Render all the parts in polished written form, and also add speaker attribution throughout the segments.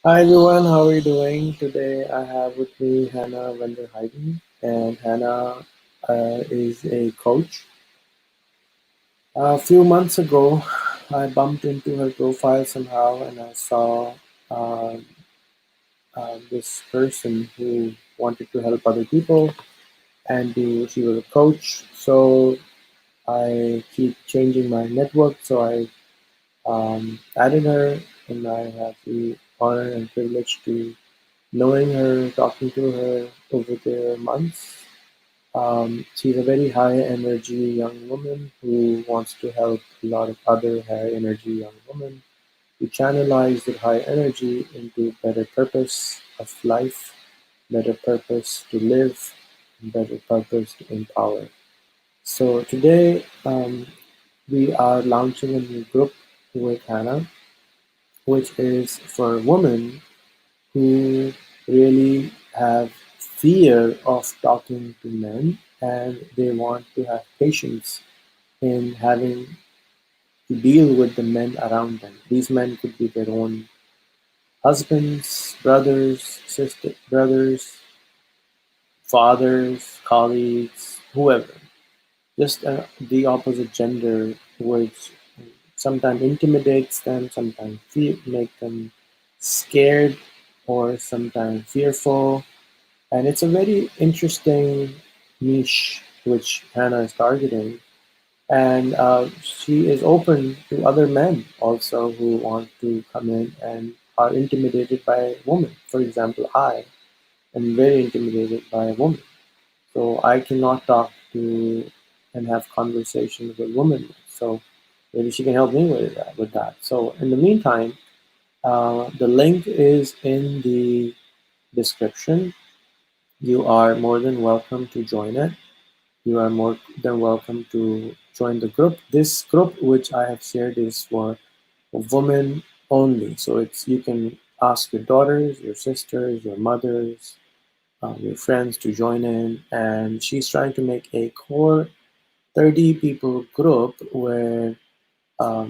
Speaker 1: Hi everyone, how are you doing? Today I have with me Hannah Vanderheyden, and Hannah is a coach. A few months ago, I bumped into her profile somehow, and I saw uh, this person who wanted to help other people, and she was a coach. So I keep changing my network, so I added her, and I have the honor and privilege to knowing her, talking to her over the months. She's a very high energy young woman who wants to help a lot of other high energy young women to channelize their high energy into better purpose of life, better purpose to live, and better purpose to empower. So today we are launching a new group with Hannah, which is for women who really have fear of talking to men, and they want to have patience in having to deal with the men around them. These men could be their own husbands, brothers, brothers, fathers, colleagues, whoever. Just the opposite gender, which sometimes intimidates them, sometimes make them scared, or sometimes fearful. And it's a very interesting niche which Hannah is targeting. And she is open to other men also who want to come in and are intimidated by women. For example, I am very intimidated by a woman. So I cannot talk to and have conversations with women. So maybe she can help me with that. So in the meantime, the link is in the description. You are more than welcome to join it. You are more than welcome to join the group. This group, which I have shared, is for women only. So it's you can ask your daughters, your sisters, your mothers, your friends to join in. And she's trying to make a core 30 people group where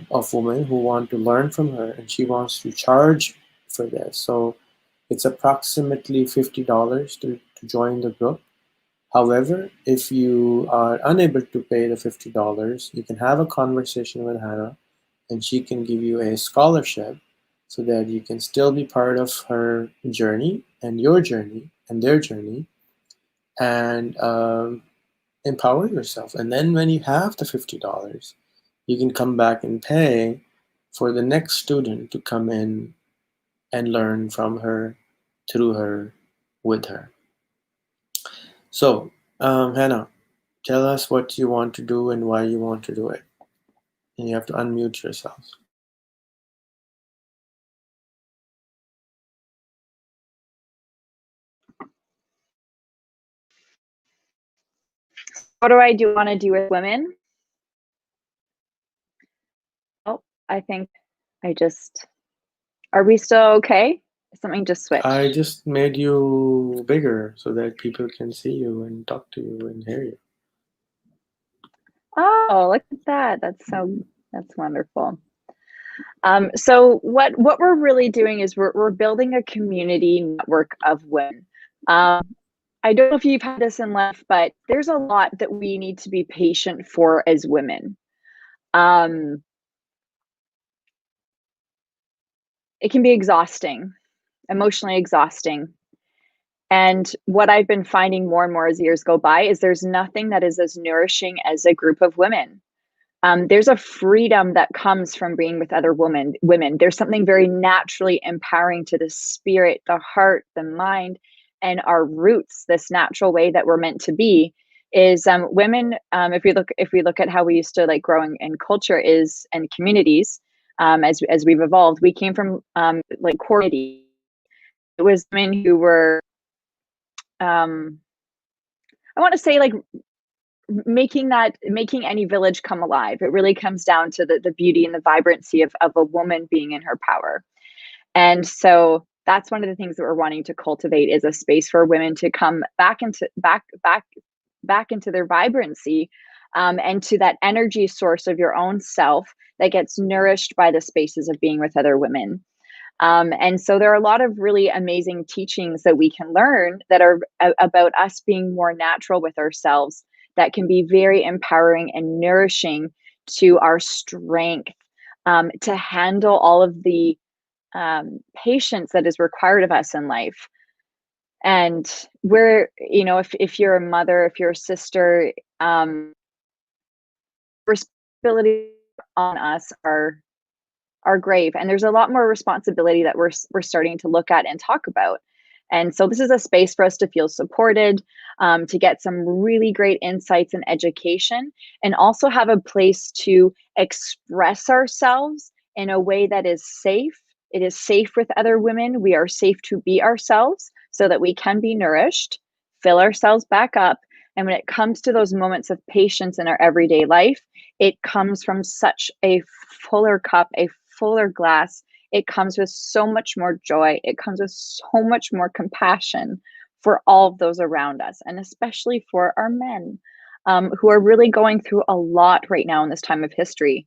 Speaker 1: of women who want to learn from her, and she wants to charge for this. So it's approximately $50 to join the group. However, if you are unable to pay the $50, you can have a conversation with Hannah, and she can give you a scholarship so that you can still be part of her journey and your journey and their journey, and empower yourself. And then when you have the $50, you can come back and pay for the next student to come in and learn from her, through her, with her. So, Hannah, tell us what you want to do and why you want to do it. And you have to unmute yourself.
Speaker 2: What do I want to do with women? Oh, I think are we still okay? Something just switched.
Speaker 1: I just made you bigger so that people can see you and talk to you and hear you.
Speaker 2: Oh, look at that. That's wonderful. So what we're really doing is we're building a community network of women. I don't know if you've had this in life, but there's a lot that we need to be patient for as women. It can be exhausting, emotionally exhausting. And what I've been finding more and more as years go by is there's nothing that is as nourishing as a group of women. There's a freedom that comes from being with other women. There's something very naturally empowering to the spirit, the heart, the mind, and our roots. This natural way that we're meant to be is women. If we look at how we used to like growing in culture is and communities, as we've evolved. We came from like community. It was women who were, I want to say, like making any village come alive. It really comes down to the beauty and the vibrancy of a woman being in her power. And so that's one of the things that we're wanting to cultivate, is a space for women to come back into their vibrancy, and to that energy source of your own self that gets nourished by the spaces of being with other women. And so there are a lot of really amazing teachings that we can learn that are about us being more natural with ourselves, that can be very empowering and nourishing to our strength, to handle all of the patience that is required of us in life. And we're, if you're a mother, if you're a sister, responsibility on us are grave, and there's a lot more responsibility that we're starting to look at and talk about. And so this is a space for us to feel supported, to get some really great insights and education, and also have a place to express ourselves in a way that is safe. It is safe with other women. We are safe to be ourselves so that we can be nourished, fill ourselves back up. And when it comes to those moments of patience in our everyday life, it comes from such a fuller cup, a fuller glass. It comes with so much more joy. It comes with so much more compassion for all of those around us, and especially for our men, who are really going through a lot right now in this time of history.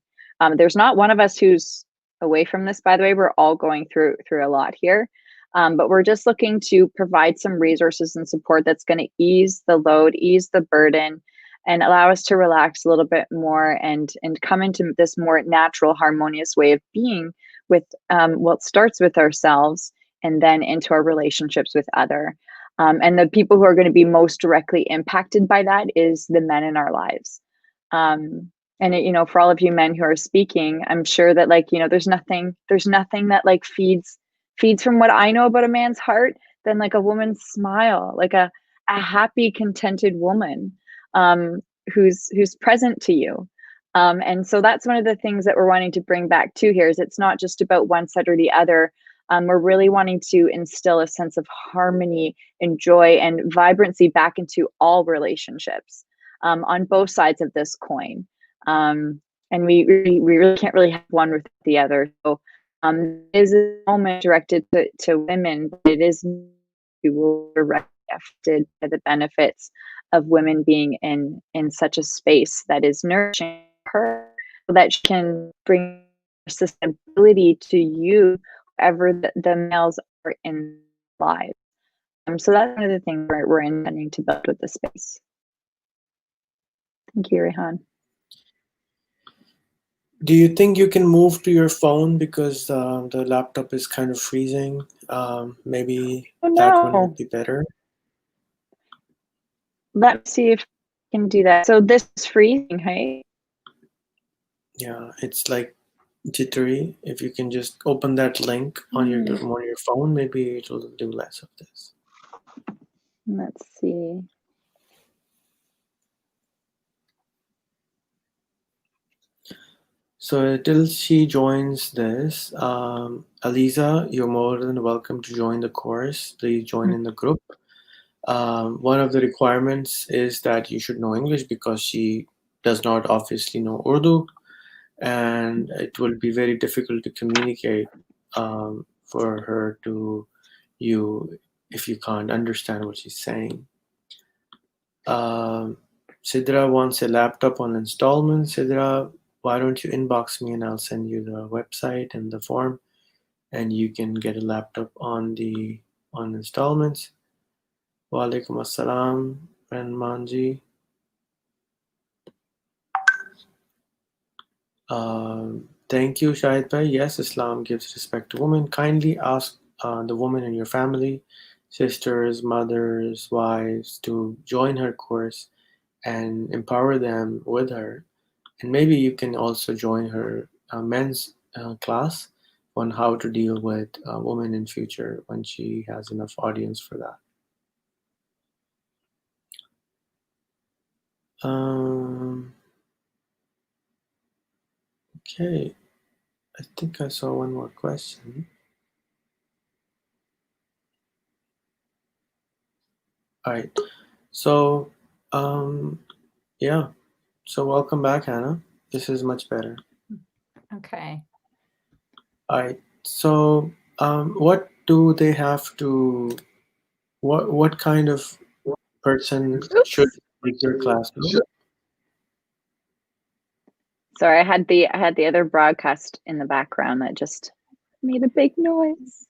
Speaker 2: There's not one of us who's away from this, by the way. We're all going through a lot here. But we're just looking to provide some resources and support that's going to ease the load, ease the burden, and allow us to relax a little bit more, and come into this more natural, harmonious way of being with, well, it starts with ourselves and then into our relationships with other. And the people who are going to be most directly impacted by that is the men in our lives. And for all of you men who are speaking, I'm sure that, like, there's nothing that like feeds from what I know about a man's heart than like a woman's smile, like a happy, contented woman, who's present to you. And so that's one of the things that we're wanting to bring back to here, is it's not just about one side or the other. We're really wanting to instill a sense of harmony and joy and vibrancy back into all relationships, on both sides of this coin. And we really can't really have one without the other. So it is a moment directed to women, but it is who will be directly affected by the benefits of women being in such a space that is nourishing her, so that she can bring sustainability to you, whoever the males are in lives. So that's one of the things we're intending to build with this space. Thank you, Rehan.
Speaker 1: Do you think you can move to your phone, because the laptop is kind of freezing? Maybe
Speaker 2: Oh
Speaker 1: that one
Speaker 2: no.
Speaker 1: would be better.
Speaker 2: Let me see if I can do that. So this is freezing, hey?
Speaker 1: Yeah, it's like jittery. If you can just open that link on your phone, maybe it'll do less of this.
Speaker 2: Let's see.
Speaker 1: So till she joins this, Aliza, you're more than welcome to join the course. Please join in the group. One of the requirements is that you should know English, because she does not obviously know Urdu, and it will be very difficult to communicate for her to you if you can't understand what she's saying. Um, Sidra wants a laptop on installment. Sidra, why don't you inbox me and I'll send you the website and the form, and you can get a laptop on installments. Walaikum assalam, Manji. Thank you, Shahid Bhai. Yes, Islam gives respect to women. Kindly ask the woman in your family, sisters, mothers, wives, to join her course and empower them with her. And maybe you can also join her men's class on how to deal with women in future when she has enough audience for that. Okay. I think I saw one more question. All right. So, um, yeah. So welcome back, Hannah. This is much better.
Speaker 3: Okay.
Speaker 1: All right. So, what do they have to? What kind of person should
Speaker 2: Oops.
Speaker 1: take your classroom?
Speaker 2: Sorry, I had the other broadcast in the background that just made a big noise.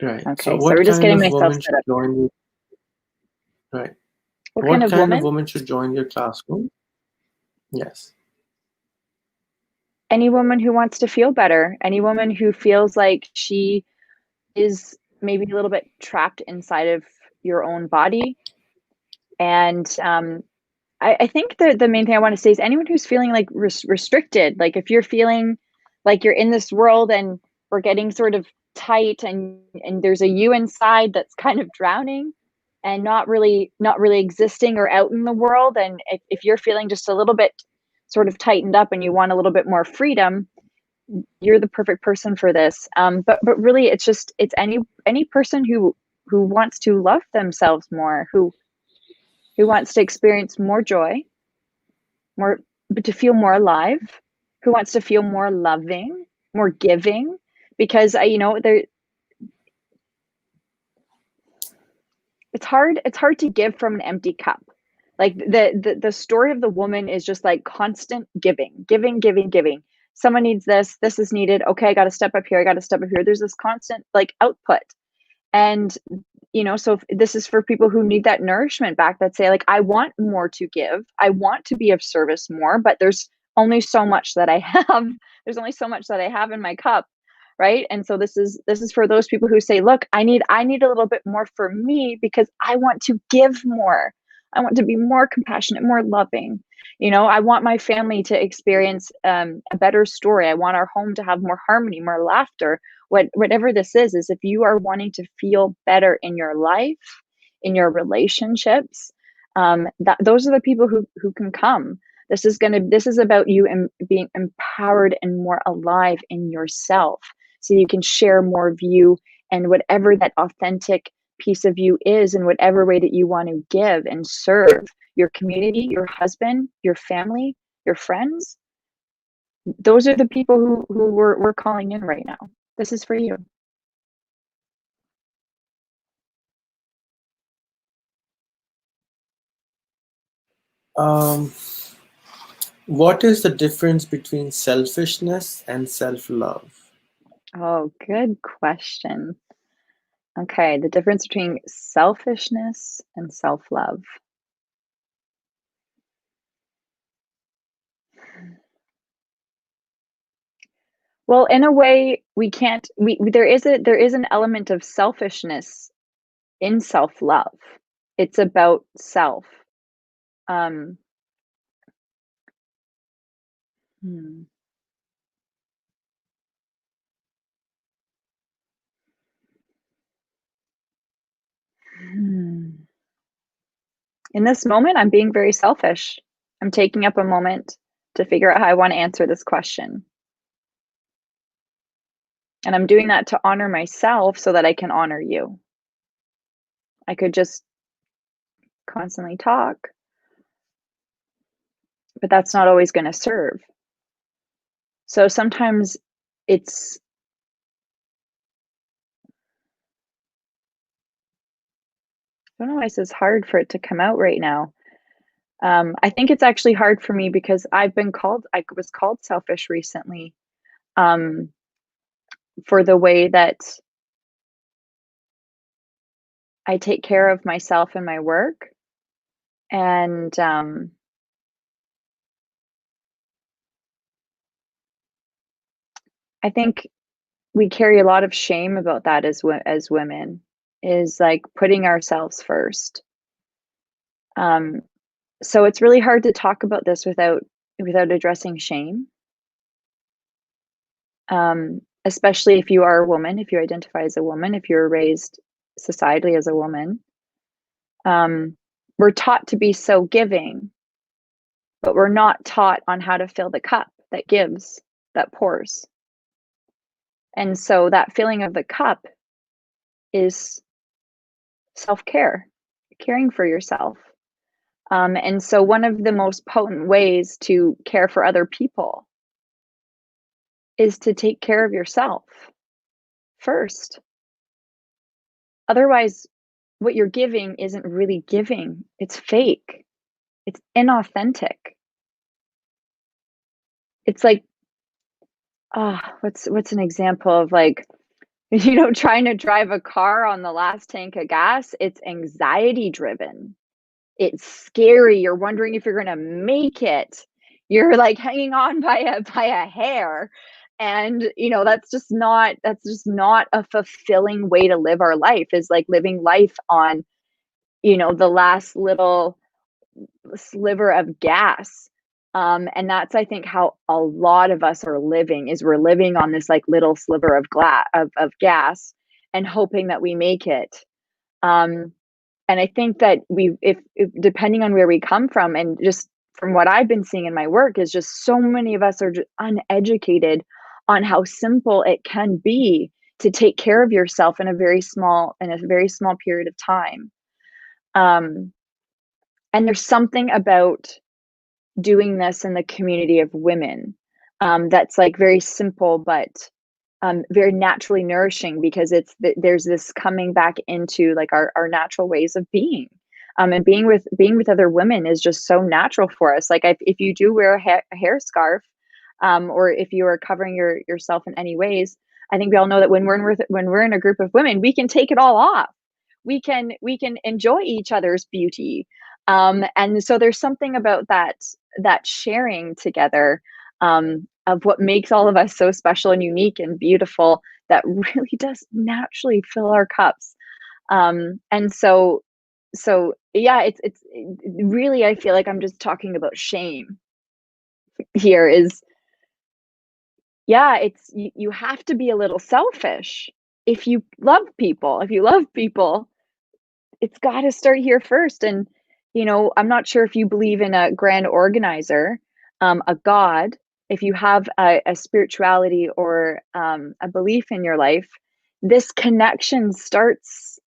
Speaker 1: Right. So,
Speaker 2: Okay, so
Speaker 1: what
Speaker 2: we're just
Speaker 1: kind
Speaker 2: getting
Speaker 1: of
Speaker 2: myself
Speaker 1: woman
Speaker 2: set
Speaker 1: should
Speaker 2: up.
Speaker 1: join your? Right.
Speaker 2: What kind
Speaker 1: What
Speaker 2: of
Speaker 1: kind of
Speaker 2: woman?
Speaker 1: woman should join your classroom? Yes.
Speaker 2: Any woman who wants to feel better, any woman who feels like she is maybe a little bit trapped inside of your own body. And I think the main thing I want to say is anyone who's feeling like restricted, like if you're feeling like you're in this world and we're getting sort of tight and there's a you inside that's kind of drowning and not really existing or out in the world. And if you're feeling just a little bit sort of tightened up and you want a little bit more freedom, you're the perfect person for this. But really, it's any person who wants to love themselves more, who wants to experience more joy, more, but to feel more alive, who wants to feel more loving, more giving, because there it's hard to give from an empty cup. Like the story of the woman is just like constant giving, giving, giving, giving. Someone needs this is needed. Okay, I got to step up here. I got to step up here. There's this constant like output. And so this is for people who need that nourishment back, that say like, I want more to give. I want to be of service more, but there's only so much that I have. There's only so much that I have in my cup. Right. And so this is for those people who say, look, I need a little bit more for me because I want to give more. I want to be more compassionate, more loving. I want my family to experience a better story. I want our home to have more harmony, more laughter. Whatever this is if you are wanting to feel better in your life, in your relationships, those are the people who can come. This is about you and being empowered and more alive in yourself, so you can share more of you and whatever that authentic piece of you is, in whatever way that you want to give and serve your community, your husband, your family, your friends. Those are the people who we're calling in right now. This is for you.
Speaker 1: Um, what is the difference between selfishness and self-love?
Speaker 2: Oh, good question. Okay, the difference between selfishness and self-love. Well, in a way, we can't there is an element of selfishness in self-love. It's about self. Um, hmm. Hmm. In this moment, I'm being very selfish. I'm taking up a moment to figure out how I want to answer this question. And I'm doing that to honor myself so that I can honor you. I could just constantly talk, but that's not always going to serve. So sometimes it's, I don't know why this is hard for it to come out right now. I think it's actually hard for me because I was called selfish recently, um, for the way that I take care of myself and my work. And I think we carry a lot of shame about that as women, is like putting ourselves first. Um, so it's really hard to talk about this without addressing shame, especially if you are a woman, if you identify as a woman, if you're raised societally as a woman. Um, we're taught to be so giving, but we're not taught on how to fill the cup that gives, that pours. And so that filling of the cup is self-care, caring for yourself. And so one of the most potent ways to care for other people is to take care of yourself first. Otherwise, what you're giving isn't really giving. It's fake. It's inauthentic. It's like, what's an example of like, trying to drive a car on the last tank of gas? It's anxiety driven. It's scary. You're wondering if you're gonna make it. You're like hanging on by a hair. And that's just not a fulfilling way to live our life, is like living life on, the last little sliver of gas. And that's, I think, how a lot of us are living, is we're living on this like little sliver of gas and hoping that we make it. Um, and I think that if depending on where we come from, and just from what I've been seeing in my work, is just so many of us are just uneducated on how simple it can be to take care of yourself in a very small period of time. Um, and there's something about doing this in the community of women, that's like very simple, but very naturally nourishing, because there's this coming back into like our natural ways of being. And being with other women is just so natural for us. Like if you do wear a hair scarf, or if you are covering yourself in any ways, I think we all know that when we're in a group of women, we can take it all off. We can enjoy each other's beauty. And so there's something about that sharing together, of what makes all of us so special and unique and beautiful, that really does naturally fill our cups. And so yeah, really, I feel like I'm just talking about shame here. Is Yeah, you have to be a little selfish if you love people. It's got to start here first. And I'm not sure if you believe in a grand organizer, a god. If you have a spirituality or a belief in your life, this connection starts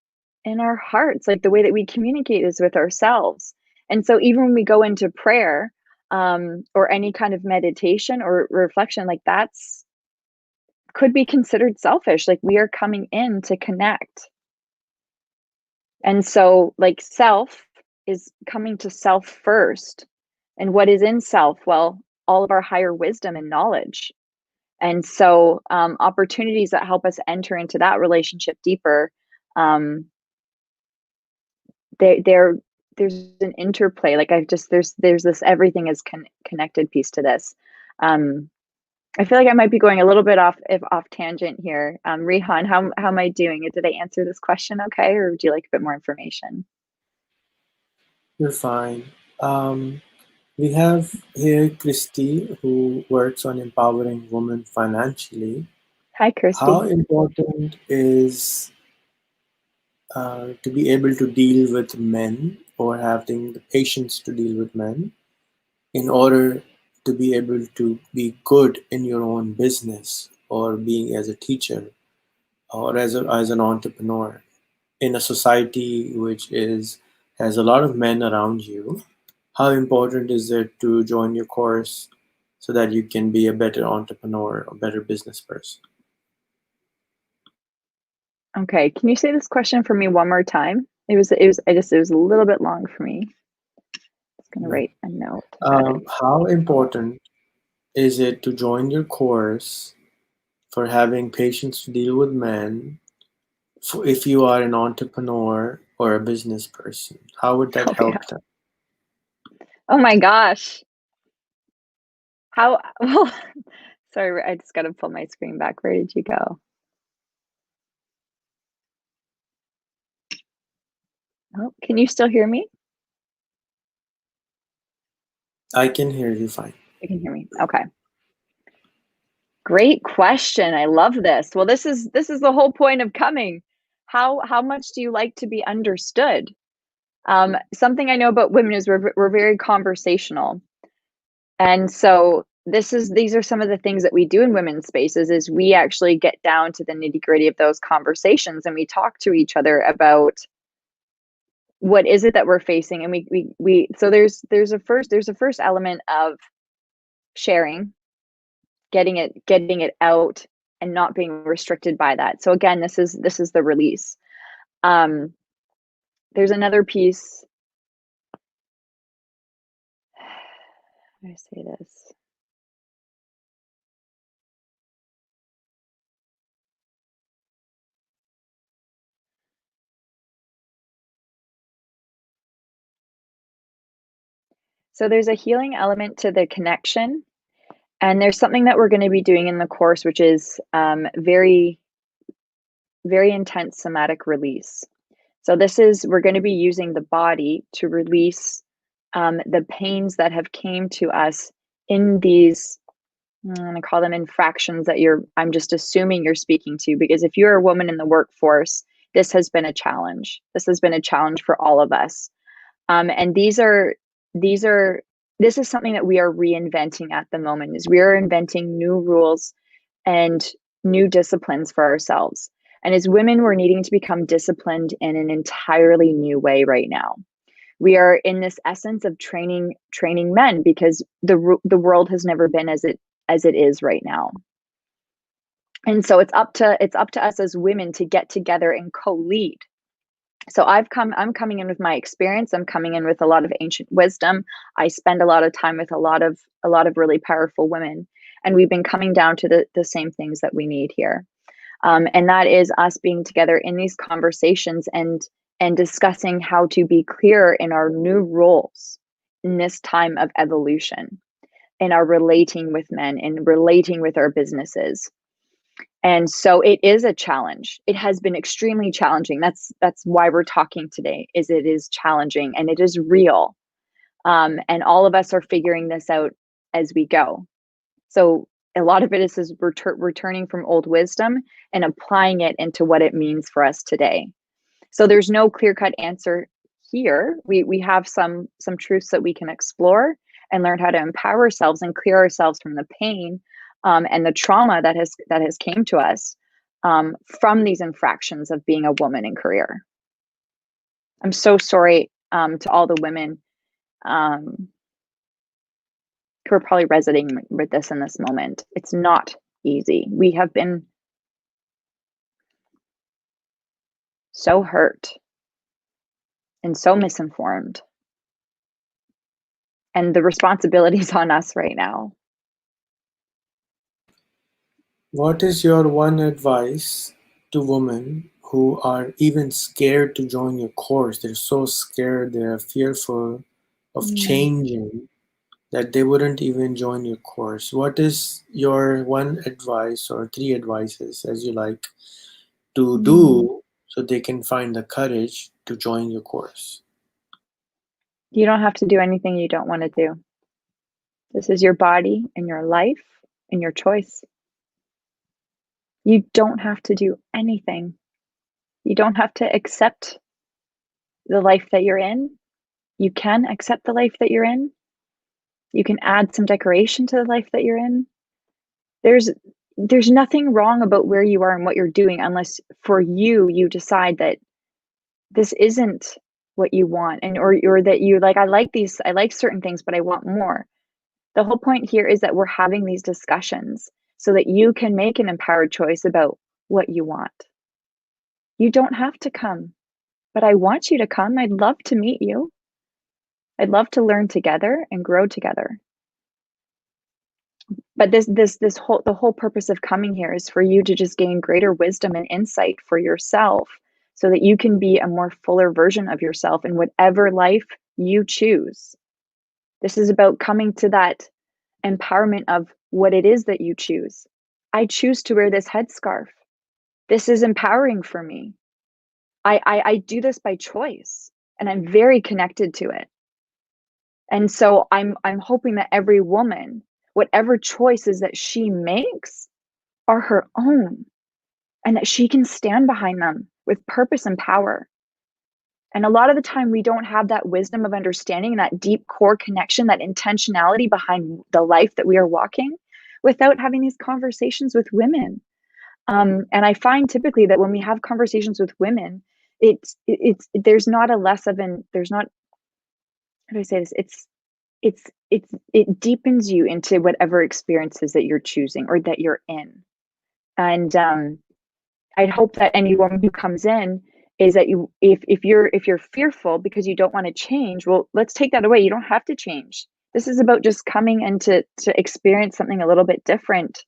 Speaker 2: in our hearts. Like the way that we communicate is with ourselves. And so even when we go into prayer, or any kind of meditation or reflection, like that's could be considered selfish. Like we are coming in to connect. And so, like, self is coming to self first. And what is in self? Well, all of our higher wisdom and knowledge. And so, opportunities that help us enter into that relationship deeper, um, there's an interplay. Like there's this everything is connected piece to this. Um, I feel like I might be going a little bit off tangent here. Rihan, how am I doing? Did I answer this question okay, or would you like a bit more information?
Speaker 1: You're fine. We have here Christy, who works on empowering women financially.
Speaker 2: Hi,
Speaker 1: How
Speaker 2: Kirsty.
Speaker 1: important is to be able to deal with men, or having the patience to deal with men, in order to be able to be good in your own business, or being as a teacher, or as an entrepreneur in a society which is has a lot of men around you? How important is it to join your course so that you can be a better entrepreneur, a better business person?
Speaker 2: Okay, can you say this question for me one more time? It was a little bit long for me. Just gonna
Speaker 1: Yeah.
Speaker 2: write a note about it.
Speaker 1: How important is it to join your course for having patience to deal with men, if you are an entrepreneur or a business person? How would that
Speaker 2: Oh yeah.
Speaker 1: help them?
Speaker 2: Oh my gosh. How well, sorry, I just gotta pull my screen back. Where did you go? Oh, can you still hear me?
Speaker 1: I can hear you fine.
Speaker 2: You can hear me. Okay. Great question. I love this. Well, this is the whole point of coming. How much do you like to be understood? Something I know about women is we're very conversational. And so these are some of the things that we do in women's spaces is we actually get down to the nitty-gritty of those conversations, and we talk to each other about what is it that we're facing, and we so there's a first element of sharing, getting it out and not being restricted by that. So again, this is the release. Um, there's another piece. How do I say this? So there's a healing element to the connection, and there's something that we're going to be doing in the course, which is very, very intense somatic release. So we're going to be using the body to release the pains that have came to us in these. I'm going to call them infractions that I'm just assuming you're speaking to, because if you're a woman in the workforce, this has been a challenge. This has been a challenge for all of us. And these are, this is something that we are reinventing at the moment, is we are inventing new rules and new disciplines for ourselves. And as women, we're needing to become disciplined in an entirely new way right now. We are in this essence of training men, because the world has never been as it is right now. And so it's up to us as women to get together and co-lead. So I'm coming in with my experience. I'm coming in with a lot of ancient wisdom. I spend a lot of time with a lot of really powerful women, and we've been coming down to the same things that we need here. And that is us being together in these conversations and discussing how to be clear in our new roles in this time of evolution, in our relating with men and relating with our businesses. And so it is a challenge. It has been extremely challenging. That's why we're talking today, is it is challenging and it is real. And all of us are figuring this out as we go. So a lot of it is returning from old wisdom and applying it into what it means for us today. So there's no clear-cut answer here. We have some truths that we can explore and learn how to empower ourselves and clear ourselves from the pain and the trauma that has came to us from these infractions of being a woman in career. I'm so sorry to all the women who are probably resonating with this in this moment. It's not easy. We have been so hurt and so misinformed. And the responsibility is on us right now.
Speaker 1: What is your one advice to women who are even scared to join your course? They're so scared, they're fearful of changing that they wouldn't even join your course. What is your one advice or three advices, as you like, to do so they can find the courage to join your course?
Speaker 2: You don't have to do anything you don't want to do. This is your body and your life and your choice. You don't have to do anything. You don't have to accept the life that you're in. You can accept the life that you're in. You can add some decoration to the life that you're in. There's nothing wrong about where you are and what you're doing, unless for you decide that this isn't what you want, and or that you like, I like certain things, but I want more. The whole point here is that we're having these discussions so that you can make an empowered choice about what you want. You don't have to come, but I want you to come. I'd love to meet you. I'd love to learn together and grow together. But the whole purpose of coming here is for you to just gain greater wisdom and insight for yourself, so that you can be a more fuller version of yourself in whatever life you choose. This is about coming to that empowerment of what it is that you choose. I choose to wear this headscarf. This is empowering for me. I do this by choice, and I'm very connected to it. And so I'm hoping that every woman, whatever choices that she makes, are her own, and that she can stand behind them with purpose and power. And a lot of the time, we don't have that wisdom of understanding, that deep core connection, that intentionality behind the life that we are walking, without having these conversations with women. And I find typically that when we have conversations with women, there's not a less of an there's not how do I say this? It deepens you into whatever experiences that you're choosing or that you're in. And I'd hope that any woman who comes in is that you if you're fearful because you don't want to change, well, let's take that away. You don't have to change. This is about just coming in to experience something a little bit different,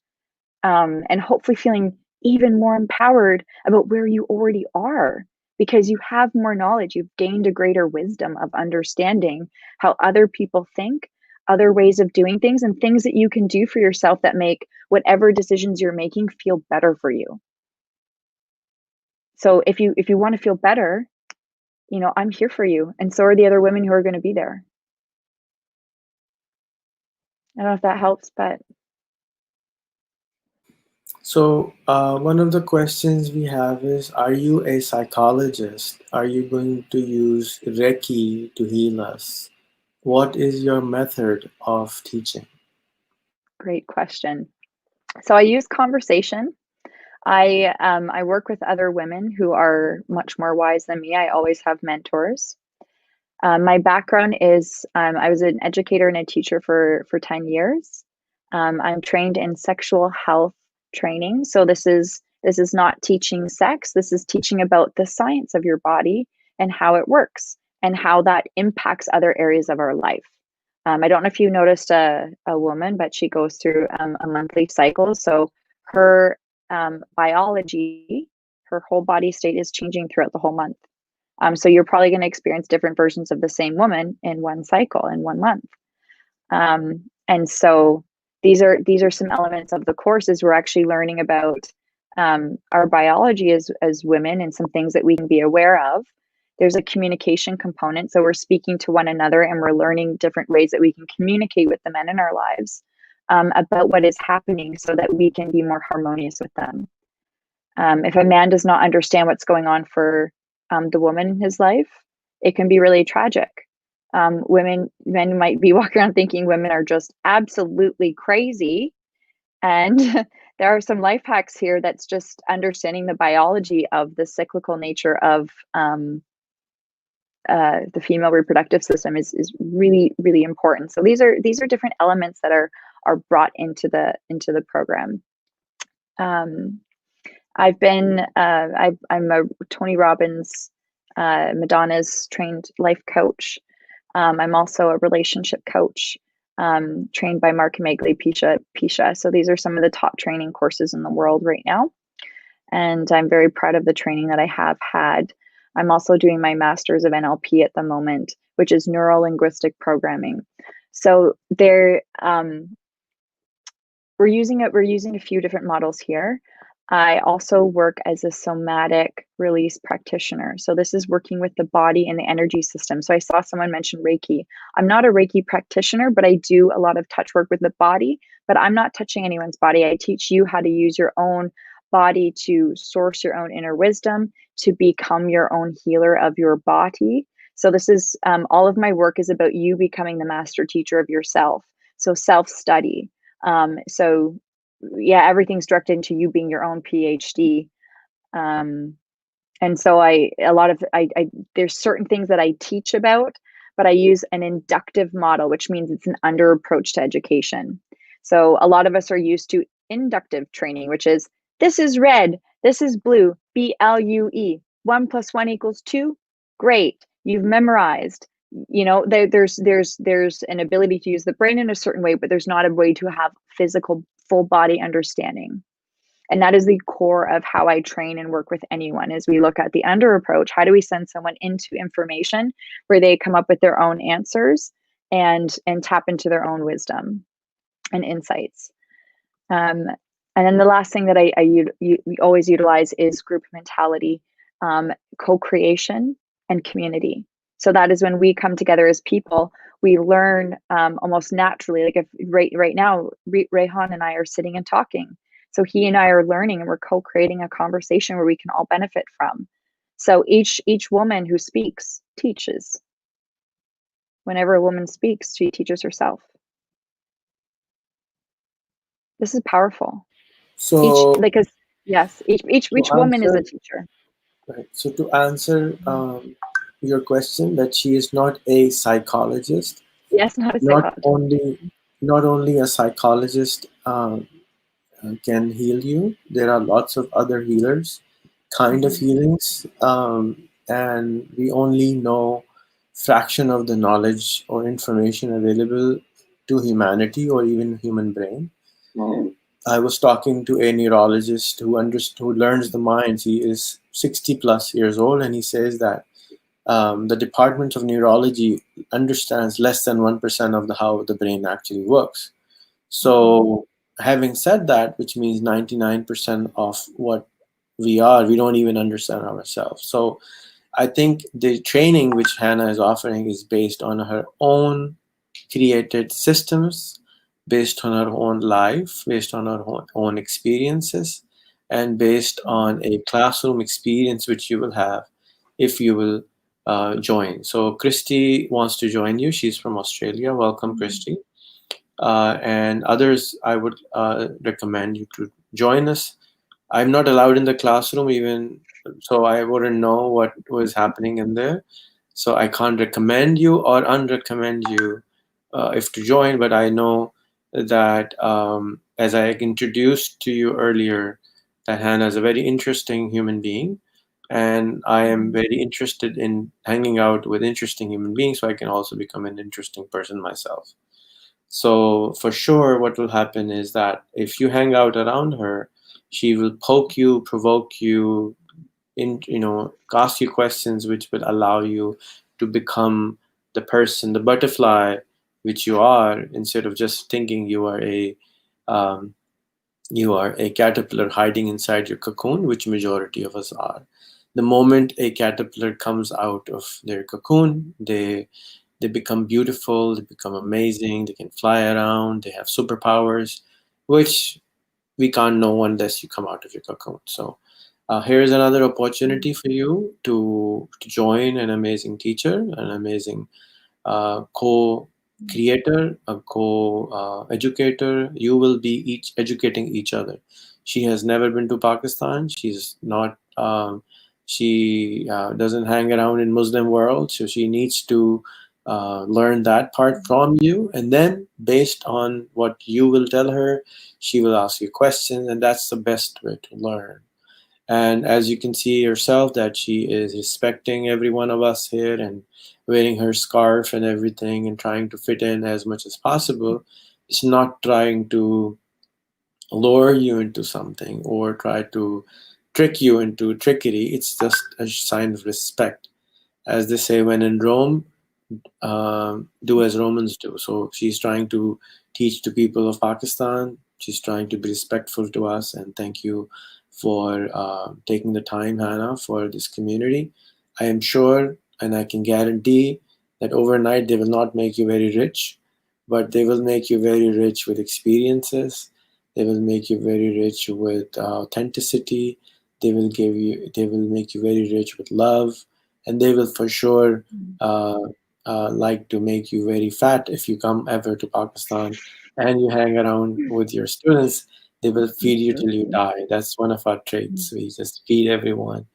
Speaker 2: and hopefully feeling even more empowered about where you already are, because you have more knowledge. You've gained a greater wisdom of understanding how other people think, other ways of doing things, and things that you can do for yourself that make whatever decisions you're making feel better for you. So if you want to feel better, I'm here for you, and so are the other women who are going to be there. I don't know if that helps, but
Speaker 1: So, one of the questions we have is, are you a psychologist? Are you going to use Reiki to heal us? What is your method of teaching?
Speaker 2: great question. So I use conversation. I work with other women who are much more wise than me. I always have mentors. My background is I was an educator and a teacher for 10 years. I'm trained in sexual health training. So this is not teaching sex. This is teaching about the science of your body and how it works and how that impacts other areas of our life. I don't know if you noticed a woman, but she goes through a monthly cycle. So her biology, her whole body state is changing throughout the whole month. So you're probably going to experience different versions of the same woman in one cycle, in 1 month. And so these are some elements of the courses. We're actually learning about our biology as women and some things that we can be aware of. There's a communication component. So we're speaking to one another and we're learning different ways that we can communicate with the men in our lives, about what is happening so that we can be more harmonious with them. If a man does not understand what's going on for the woman in his life, it can be really tragic. Men might be walking around thinking women are just absolutely crazy. And there are some life hacks here that's just understanding the biology of the cyclical nature of the female reproductive system is really, really important. So these are different elements that are brought into the program. Um, I'm a Tony Robbins, Madonna's trained life coach. I'm also a relationship coach, trained by Mark and Magley Pisha. So these are some of the top training courses in the world right now. And I'm very proud of the training that I have had. I'm also doing my master's of NLP at the moment, which is neuro linguistic programming. So we're using a few different models here. I also work as a somatic release practitioner. So this is working with the body and the energy system. So I saw someone mention Reiki. I'm not a Reiki practitioner, but I do a lot of touch work with the body, but I'm not touching anyone's body. I teach you how to use your own body to source your own inner wisdom, to become your own healer of your body. So this is all of my work is about you becoming the master teacher of yourself. So self-study. So yeah, everything's directed into you being your own PhD. And so there's certain things that I teach about, but I use an inductive model, which means it's an under approach to education. So a lot of us are used to inductive training, which is this is red, this is blue, BLUE, 1 + 1 = 2. Great, you've memorized. There's an ability to use the brain in a certain way, but there's not a way to have physical full body understanding. And that is the core of how I train and work with anyone is we look at the under approach. How do we send someone into information where they come up with their own answers and tap into their own wisdom and insights? And then the last thing that we always utilize is group mentality, co-creation, and community. So that is when we come together as people, we learn almost naturally. Like if right now, Rayhan and I are sitting and talking. So he and I are learning and we're co-creating a conversation where we can all benefit from. So each woman who speaks teaches. Whenever a woman speaks, she teaches herself. This is powerful. Each
Speaker 1: So
Speaker 2: because yes,
Speaker 1: to
Speaker 2: each woman is a
Speaker 1: answer,
Speaker 2: teacher.
Speaker 1: right, so to answer your question, that she is not a psychologist,
Speaker 2: Yes, not a
Speaker 1: not
Speaker 2: psychologist.
Speaker 1: only not only a psychologist can heal you. There are lots of other healers, kind of
Speaker 2: Mhm.
Speaker 1: healings, and we only know fraction of the knowledge or information available to humanity or even human brain. I was talking to a neurologist who learns the minds. He is 60 plus years old, and he says that the department of neurology understands less than 1% of the how the brain actually works.
Speaker 2: Mhm.
Speaker 1: So, having said that, which means 99% of what we are, we don't even understand ourselves. So, I think the training which Hannah is offering is based on her own created systems, based on her own life, based on her own experiences, and based
Speaker 2: Mhm.
Speaker 1: on a classroom experience which you will have if you will join. So, Christy wants to join you. She's from Australia. Welcome,
Speaker 2: Mhm.
Speaker 1: Christy. And others, I would recommend you to join us. I'm not allowed in the classroom even, so I wouldn't know what was happening in there. So I can't recommend you or unrecommend you if to join. But I know that as I introduced to you earlier, that Hannah is a very interesting human being, and I am
Speaker 2: Mhm.
Speaker 1: very interested in hanging out with interesting human beings, so I can also become an interesting person myself. So for sure, what will happen is that if you hang out around her, she will poke you, provoke you, ask you questions which will allow you to become the person, the butterfly which you are, instead of just thinking um, you are a caterpillar hiding inside your cocoon, which majority of us are. The moment a caterpillar comes out of their cocoon, they become beautiful, they become amazing, they can fly around, they have superpowers, which we can't know unless you come out of your cocoon. So here's another opportunity
Speaker 2: Mhm.
Speaker 1: for you to join an amazing teacher, an amazing co-creator, a co-educator. You will be each educating each other. She has never been to Pakistan. She's not. She doesn't hang around in Muslim world, so she needs to learn that part from you, and then based on what you will tell her, she will ask you questions, and that's the best way to learn. And as you can see yourself, that she is respecting every one of us here and wearing her scarf and everything and trying to fit in as much as possible. It's not trying to lure you into something or try to trick you into trickery. It's just a sign of respect. As they say, when in Rome, do as Romans do. So she's trying to teach the people of Pakistan. She's trying to be respectful to us. And thank you for taking the time, Hannah, for this community. I am sure and I can guarantee that overnight they will not make you very rich, but they will make you very rich with experiences. They will make you very rich with authenticity. They will make you very rich with love, and they will for sure
Speaker 2: Mhm.
Speaker 1: uh, like to make you very fat if you come ever to Pakistan and you hang around with your students. They will feed you till you
Speaker 2: Mhm.
Speaker 1: die. That's one of our traits.
Speaker 2: Mhm.
Speaker 1: We just feed everyone.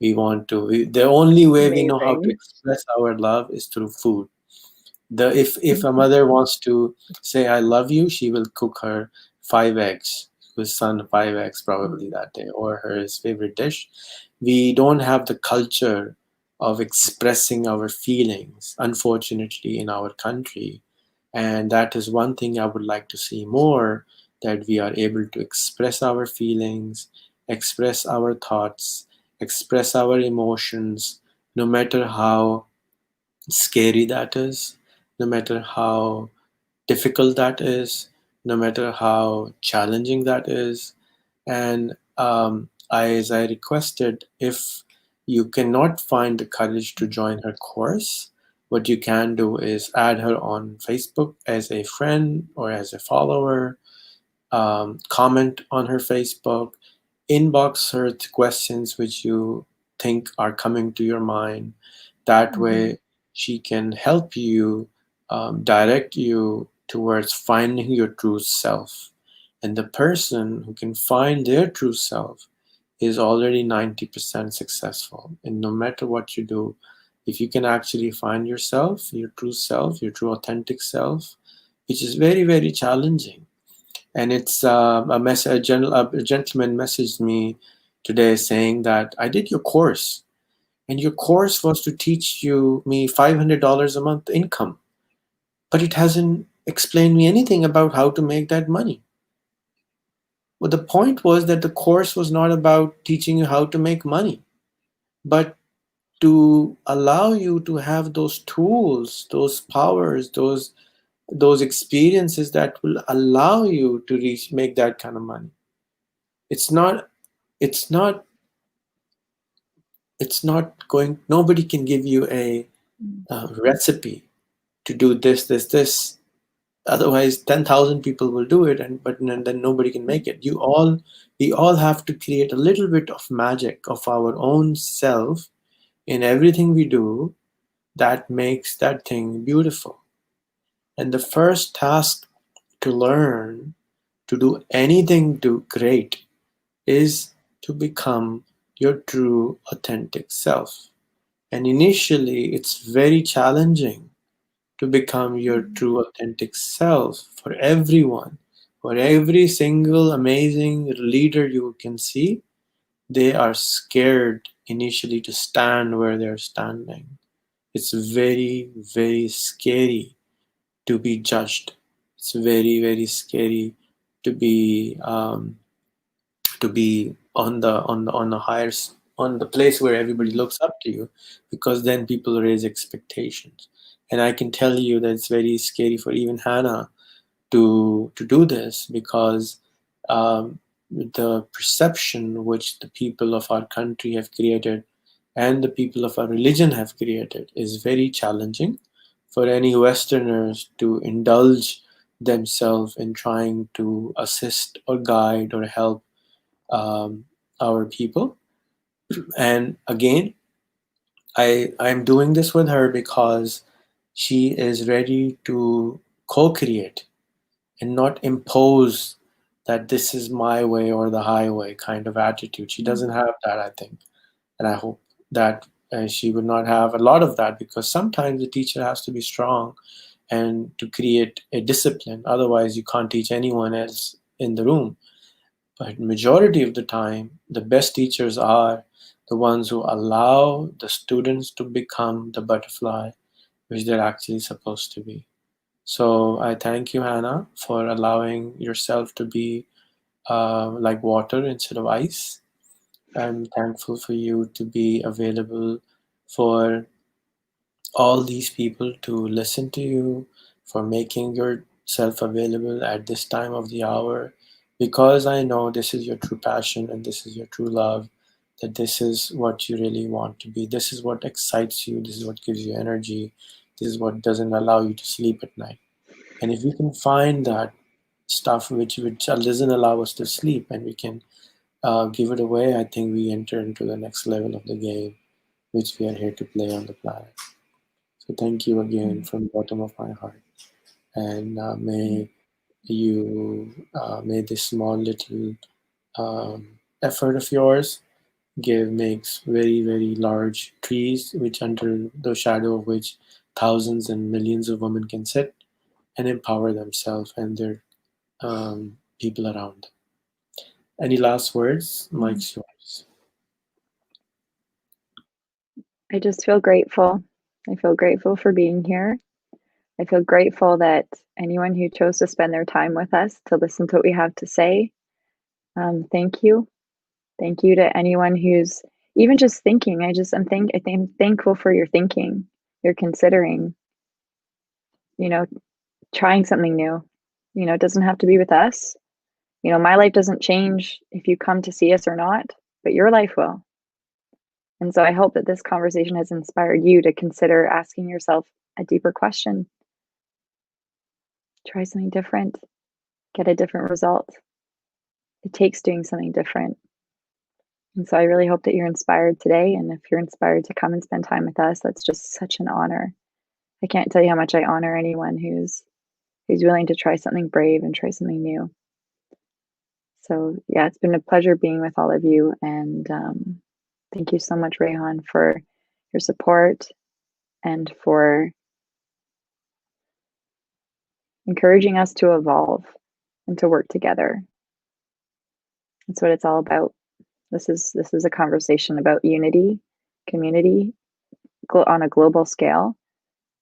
Speaker 1: The only way we know how to
Speaker 2: Amazing.
Speaker 1: express our love is through food. If a mother wants to say I love you, she will cook her 5 eggs, his son 5 eggs probably
Speaker 2: Mhm.
Speaker 1: that day, or her his favorite dish. We don't have the culture of expressing our feelings, unfortunately, in our country. And that is one thing I would like to see more, that we are able to express our feelings, express our thoughts, express our emotions, no matter how scary that is, no matter how difficult that is, no matter how challenging that is. And as I requested, if you cannot find the courage to join her course, what you can do is add her on Facebook as a friend or as a follower, comment on her Facebook, inbox her the questions which you think are coming to your mind. That
Speaker 2: Mhm.
Speaker 1: way, she can help you, direct you towards finding your true self. And the person who can find their true self is already 90% successful. And no matter what you do, if you can actually find yourself, your true self, your true authentic self, which is very, very challenging. And it's a gentleman messaged me today saying that I did your course, and your course was to teach you me $500 a month income, but it hasn't explained me anything about how to make that money. Well, the point was that the course was not about teaching you how to make money, but to allow you to have those tools, those powers, those experiences that will allow you to reach make that kind of money. It's not it's not it's not going, nobody can give you a recipe to do this. Otherwise 10,000 people will do it, and but then nobody can make it. We all have to create a little bit of magic of our own self in everything we do that makes that thing beautiful. And the first task to learn to do anything to great is to become your true authentic self. And initially, it's very challenging to become your true authentic self for everyone. For every single amazing leader you can see, they are scared initially to stand where they're standing. It's very, very scary to be judged. It's very, very scary to be on the higher on the place where everybody looks up to you, because then people raise expectations. And I can tell you that it's very scary for even Hannah to do this, because the perception which the people of our country have created and the people of our religion have created is very challenging for any Westerners to indulge themselves in trying to assist or guide or help um, our people. And again, I'm doing this with her because she is ready to co-create and not impose that this is my way or the highway kind of attitude. She doesn't have that, I think. And I hope that she would not have a lot of that, because sometimes the teacher has to be strong and to create a discipline. Otherwise, you can't teach anyone else in the room. But majority of the time, the best teachers are the ones who allow the students to become the butterfly which they're actually supposed to be. So I thank you, Hannah, for allowing yourself to be like water instead of ice. I'm thankful for you to be available for all these people to listen to you, for making yourself available at this time of the hour, because I know this is your true passion and this is your true love, that this is what you really want to be. This is what excites you. This is what gives you energy. This is what doesn't allow you to sleep at night. And if we can find that stuff which doesn't allow us to sleep, and we can give it away, I think we enter into the next level of the game which we are here to play on the planet. So thank you again from the bottom of my heart, and may this small little effort of yours give makes very, very large trees, which under the shadow of which thousands and millions of women can sit and empower themselves and their people around them. Any last words? Mike's yours.
Speaker 2: I just feel grateful. I feel grateful for being here. I feel grateful that anyone who chose to spend their time with us to listen to what we have to say. Thank you. Thank you to anyone who's even just thinking. I think I'm thankful for your thinking. You're considering, you know, trying something new. It doesn't have to be with us. My life doesn't change if you come to see us or not, but your life will. And so I hope that this conversation has inspired you to consider asking yourself a deeper question. Try something different, get a different result. It takes doing something different. And so I really hope that you're inspired today. And if you're inspired to come and spend time with us, that's just such an honor. I can't tell you how much I honor anyone who's willing to try something brave and try something new. So yeah, it's been a pleasure being with all of you, and thank you so much, Rayhan, for your support and for encouraging us to evolve and to work together. That's what it's all about. This is a conversation about unity, community on a global scale,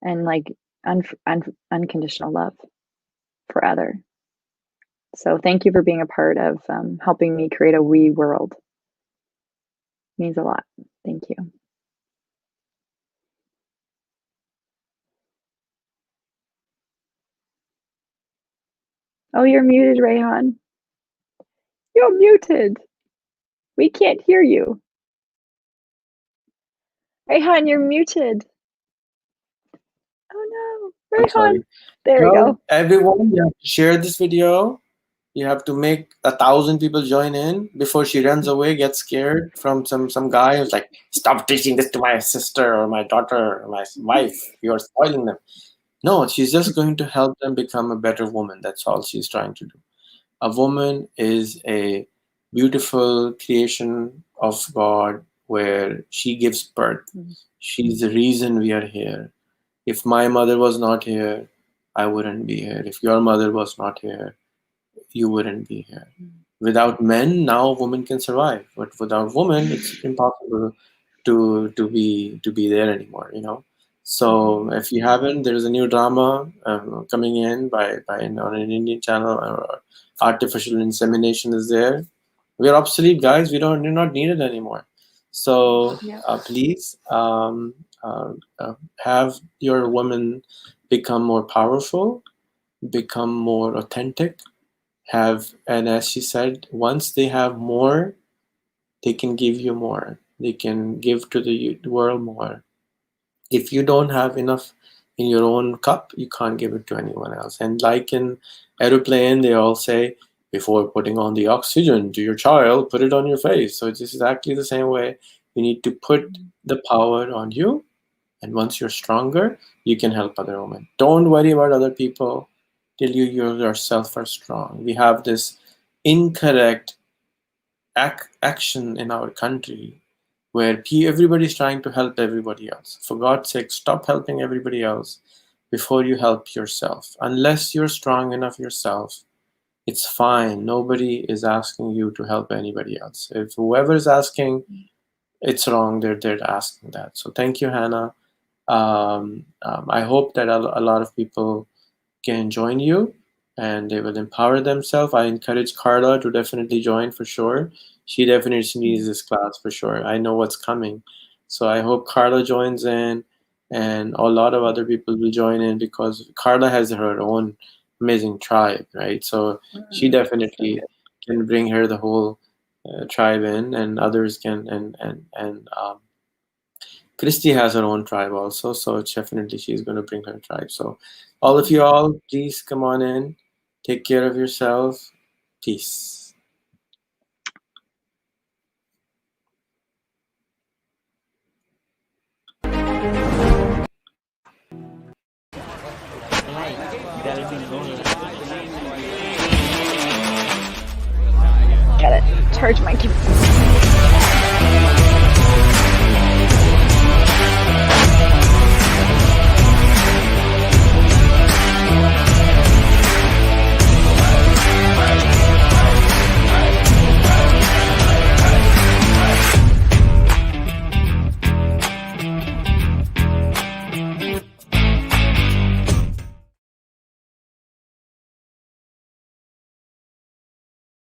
Speaker 2: and like unconditional love for other. So thank you for being a part of helping me create a we world. It means a lot. Thank you. Oh, you're muted, Rayhan. You're muted. We can't hear you. Rayhan, you're muted. Oh no,
Speaker 1: I'm
Speaker 2: Rayhan.
Speaker 1: sorry.
Speaker 2: There we go.
Speaker 1: Everyone, you have to share this video. You have to make 1,000 people join in before she runs away, gets scared from some guy who's like, "Stop teaching this to my sister or my daughter or my wife. You're spoiling them." No, she's just going to help them become a better woman. That's all she's trying to do. A woman is a beautiful creation of God where she gives birth. She's the reason we are here. If my mother was not here, I wouldn't be here. If your mother was not here, you wouldn't be here. Without men, now women can survive, but without women, it's impossible to be there anymore. So if you haven't, there's a new drama coming in on an Indian channel. Artificial insemination is there. We're obsolete, guys. We're not needed anymore. So please have your women become more powerful, become more authentic. And as she said, once they have more, they can give you more. They can give to the world more. If you don't have enough in your own cup, you can't give it to anyone else. And like in aeroplane, they all say, before putting on the oxygen to your child, put it on your face. So it's exactly the same way. You need to put the power on you. And once you're stronger, you can help other women. Don't worry about other people till you yourself are strong. We have this incorrect action in our country where everybody's trying to help everybody else. For God's sake, stop helping everybody else before you help yourself. Unless you're strong enough yourself, it's fine. Nobody is asking you to help anybody else. If whoever is asking, it's wrong. They're asking that. So thank you, Hannah. I hope that a lot of people can join you and they will empower themselves. I encourage Carla to definitely join for sure. She definitely needs this class for sure. I know what's coming. So I hope Carla joins in and a lot of other people will join in because Carla has her own amazing tribe, right? So she definitely can bring her the whole tribe in, and others can, and Christy has her own tribe also, so definitely she's going to bring her tribe. So all of you all, please come on in. Take care of yourself. Peace.
Speaker 2: Gotta charge my computer.